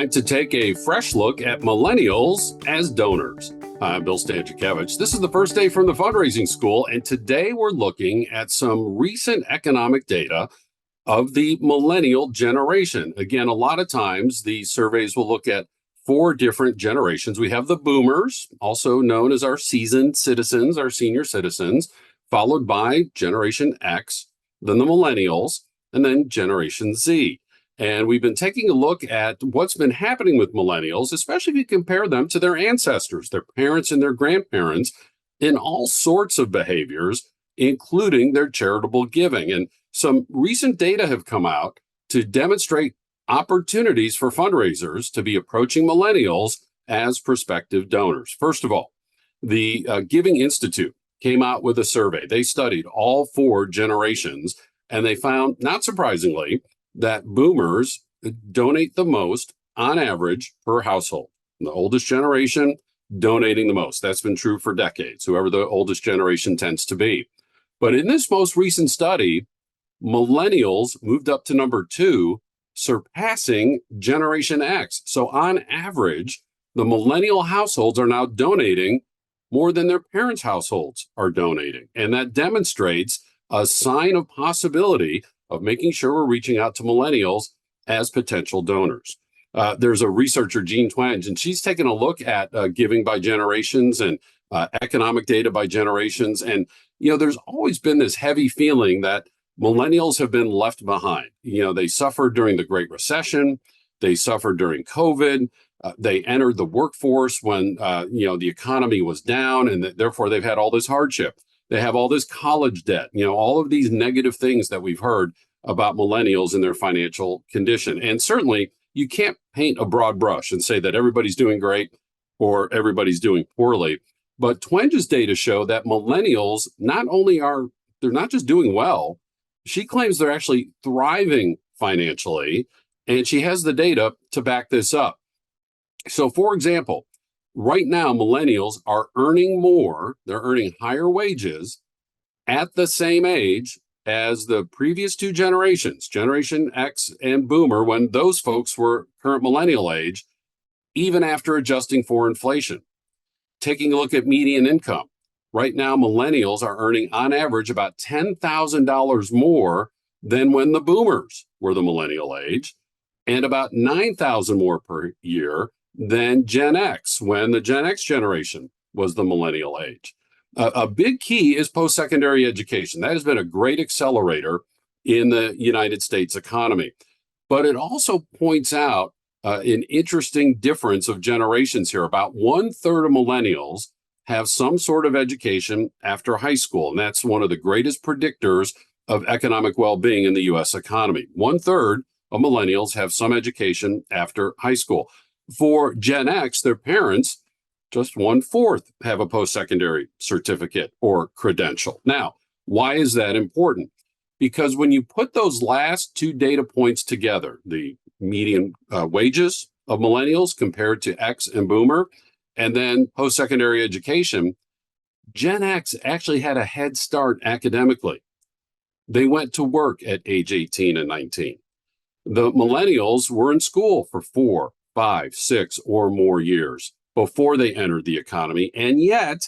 time to take a fresh look at millennials as donors. I'm Bill Stanczykiewicz. This is the first day from the fundraising school, and today we're looking at some recent economic data of the millennial generation. Again, a lot of times these surveys will look at four different generations. We have the boomers, also known as our seasoned citizens, our senior citizens, followed by Generation X, then the millennials, and then Generation Z. And we've been taking a look at what's been happening with millennials, especially if you compare them to their ancestors, their parents and their grandparents, in all sorts of behaviors, including their charitable giving. And some recent data have come out to demonstrate opportunities for fundraisers to be approaching millennials as prospective donors. First of all, the Giving Institute came out with a survey. They studied all four generations, and they found, not surprisingly, that boomers donate the most on average per household. The oldest generation donating the most. That's been true for decades, whoever the oldest generation tends to be. But in this most recent study, millennials moved up to number 2, surpassing Generation X. So on average, the millennial households are now donating more than their parents' households are donating. And that demonstrates a sign of possibility of making sure we're reaching out to millennials as potential donors. There's a researcher, Jean Twenge, and she's taken a look at giving by generations and economic data by generations. And, there's always been this heavy feeling that millennials have been left behind. They suffered during the Great Recession. They suffered during COVID. They entered the workforce when, the economy was down, and therefore they've had all this hardship. They have all this college debt, all of these negative things that we've heard about millennials and their financial condition. And certainly you can't paint a broad brush and say that everybody's doing great or everybody's doing poorly. But Twenge's data show that millennials they're not just doing well, she claims they're actually thriving financially, and she has the data to back this up. So for example, right now, millennials are earning more, they're earning higher wages at the same age as the previous two generations, Generation X and Boomer, when those folks were current millennial age, even after adjusting for inflation. Taking a look at median income, right now, millennials are earning on average about $10,000 more than when the Boomers were the millennial age, and about $9,000 more per year than Gen X, when the Gen X generation was the millennial age. A big key is post-secondary education. That has been a great accelerator in the United States economy. But it also points out an interesting difference of generations here. About 1/3 of millennials have some sort of education after high school, and that's one of the greatest predictors of economic well-being in the U.S. economy. 1/3 of millennials have some education after high school. For Gen X, their parents, just 1/4 have a post-secondary certificate or credential. Now, why is that important? Because when you put those last two data points together, the median wages of millennials compared to X and Boomer, and then post-secondary education, Gen X actually had a head start academically. They went to work at age 18 and 19. The millennials were in school for 4, 5, 6, or more years before they entered the economy. And yet,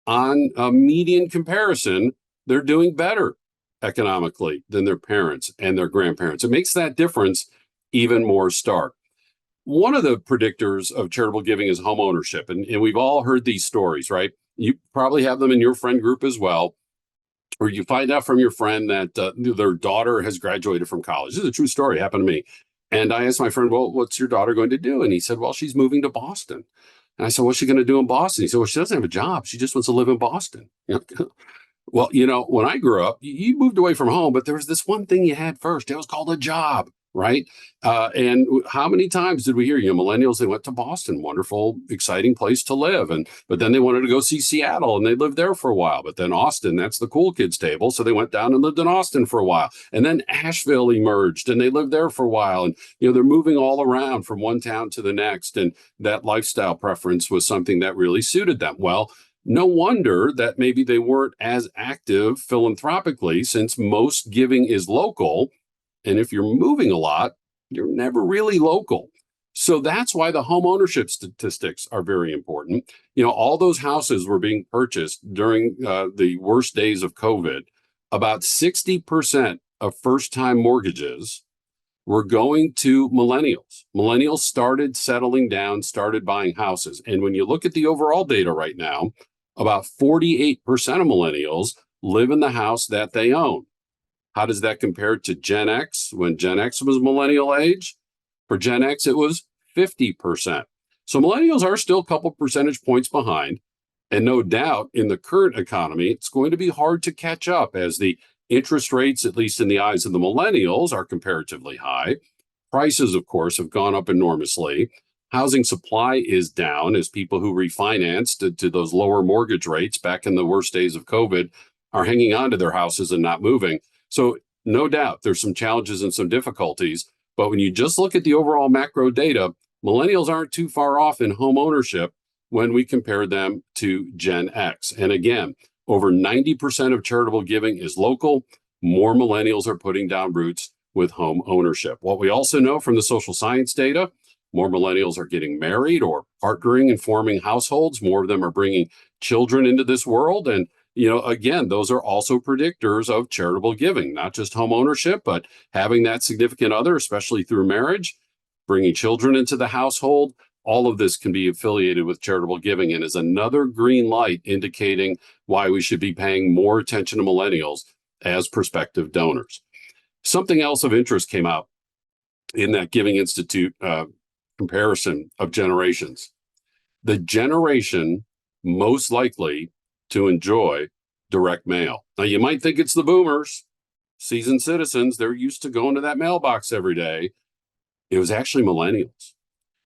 on a median comparison, they're doing better economically than their parents and their grandparents. It makes that difference even more stark. One of the predictors of charitable giving is homeownership. And we've all heard these stories, right? You probably have them in your friend group as well, or you find out from your friend that their daughter has graduated from college. This is a true story, happened to me. And I asked my friend, well, what's your daughter going to do? And he said, well, she's moving to Boston. And I said, what's she going to do in Boston? He said, well, she doesn't have a job. She just wants to live in Boston. Well, when I grew up, you moved away from home, but there was this one thing you had first. It was called a job, right? And how many times did we hear, millennials, they went to Boston, wonderful, exciting place to live. But then they wanted to go see Seattle and they lived there for a while. But then Austin, that's the cool kids table. So they went down and lived in Austin for a while. And then Asheville emerged and they lived there for a while. And, they're moving all around from one town to the next. And that lifestyle preference was something that really suited them. Well, no wonder that maybe they weren't as active philanthropically, since most giving is local. And if you're moving a lot, you're never really local. So that's why the home ownership statistics are very important. All those houses were being purchased during the worst days of COVID. About 60% of first-time mortgages were going to millennials. Millennials started settling down, started buying houses. And when you look at the overall data right now, about 48% of millennials live in the house that they own. How does that compare to Gen X? When Gen X was millennial age, for Gen X, it was 50%. So millennials are still a couple percentage points behind. And no doubt in the current economy, it's going to be hard to catch up as the interest rates, at least in the eyes of the millennials, are comparatively high. Prices, of course, have gone up enormously. Housing supply is down as people who refinanced to those lower mortgage rates back in the worst days of COVID are hanging on to their houses and not moving. So no doubt there's some challenges and some difficulties. But when you just look at the overall macro data, millennials aren't too far off in home ownership when we compare them to Gen X. And again, over 90% of charitable giving is local. More millennials are putting down roots with home ownership. What we also know from the social science data, more millennials are getting married or partnering and forming households. More of them are bringing children into this world. And again, those are also predictors of charitable giving, not just home ownership, but having that significant other, especially through marriage, bringing children into the household. All of this can be affiliated with charitable giving and is another green light indicating why we should be paying more attention to millennials as prospective donors. Something else of interest came out in that Giving Institute comparison of generations. The generation most likely to enjoy direct mail. Now, you might think it's the boomers, seasoned citizens. They're used to going to that mailbox every day. It was actually millennials.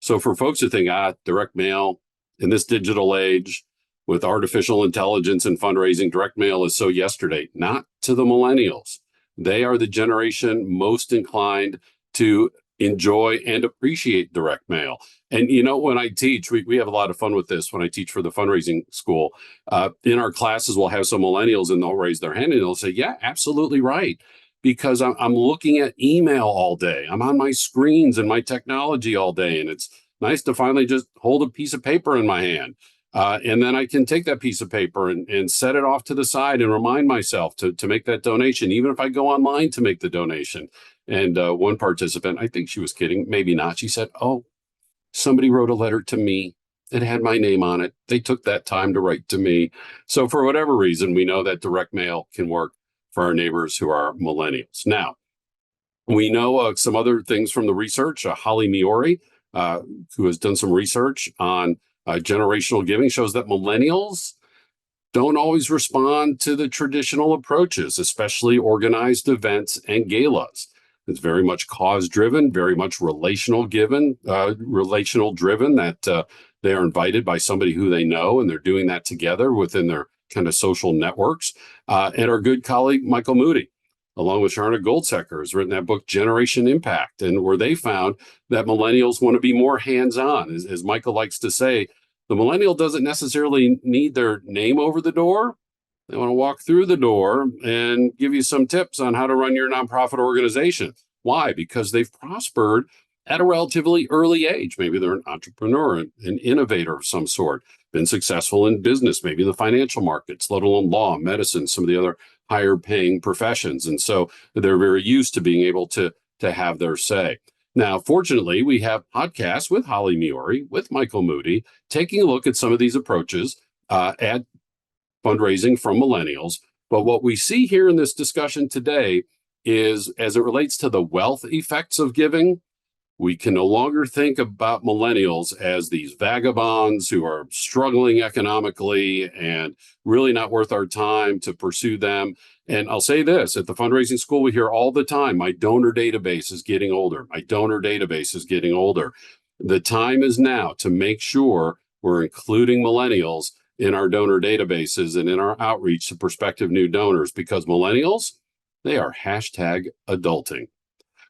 So for folks who think, direct mail in this digital age with artificial intelligence and fundraising, direct mail is so yesterday. Not to the millennials. They are the generation most inclined to enjoy and appreciate direct mail. And when I teach, we have a lot of fun with this when I teach for the fundraising school. In our classes, we'll have some millennials and they'll raise their hand and they'll say, yeah, absolutely right. Because I'm looking at email all day. I'm on my screens and my technology all day. And it's nice to finally just hold a piece of paper in my hand. And then I can take that piece of paper and set it off to the side and remind myself to make that donation, even if I go online to make the donation. And one participant, I think she was kidding, maybe not. She said, somebody wrote a letter to me. It had my name on it. They took that time to write to me. So for whatever reason, we know that direct mail can work for our neighbors who are millennials. Now, we know some other things from the research. Holly Miori, who has done some research on generational giving, shows that millennials don't always respond to the traditional approaches, especially organized events and galas. It's very much cause-driven, very much relational driven, that they are invited by somebody who they know, and they're doing that together within their kind of social networks. And our good colleague, Michael Moody, along with Sharna Goldsecker, has written that book, Generation Impact, and where they found that millennials want to be more hands-on. As Michael likes to say, the millennial doesn't necessarily need their name over the door. They want to walk through the door and give you some tips on how to run your nonprofit organization. Why? Because they've prospered at a relatively early age. Maybe they're an entrepreneur, an innovator of some sort, been successful in business, maybe in the financial markets, let alone law, medicine, some of the other higher paying professions. And so they're very used to being able to have their say. Now, fortunately, we have podcasts with Holly Miori, with Michael Moody, taking a look at some of these approaches at fundraising from millennials. But what we see here in this discussion today is, as it relates to the wealth effects of giving, we can no longer think about millennials as these vagabonds who are struggling economically and really not worth our time to pursue them. And I'll say this, at the fundraising school, we hear all the time, my donor database is getting older. My donor database is getting older. The time is now to make sure we're including millennials in our donor databases and in our outreach to prospective new donors, because millennials, they are #adulting.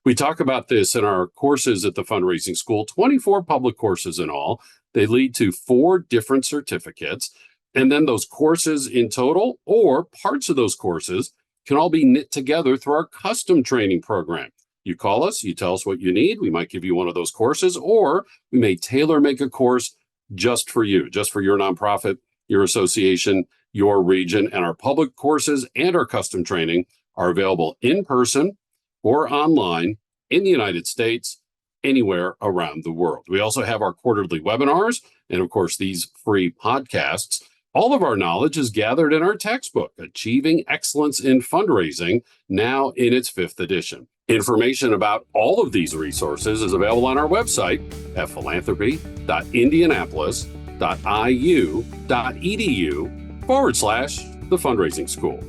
We talk about this in our courses at the fundraising school, 24 public courses in all. They lead to 4 different certificates. And then those courses in total, or parts of those courses, can all be knit together through our custom training program. You call us, you tell us what you need. We might give you one of those courses, or we may tailor make a course just for you, just for your nonprofit, your association, your region. And our public courses and our custom training are available in person or online in the United States, anywhere around the world. We also have our quarterly webinars and, of course, these free podcasts. All of our knowledge is gathered in our textbook, Achieving Excellence in Fundraising, now in its 5th edition. Information about all of these resources is available on our website at philanthropy.indianapolis.iu.edu/the fundraising school.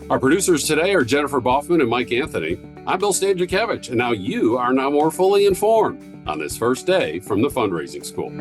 Our producers today are Jennifer Boffman and Mike Anthony. I'm Bill Stanczykiewicz, and now you are now more fully informed on this first day from the fundraising school.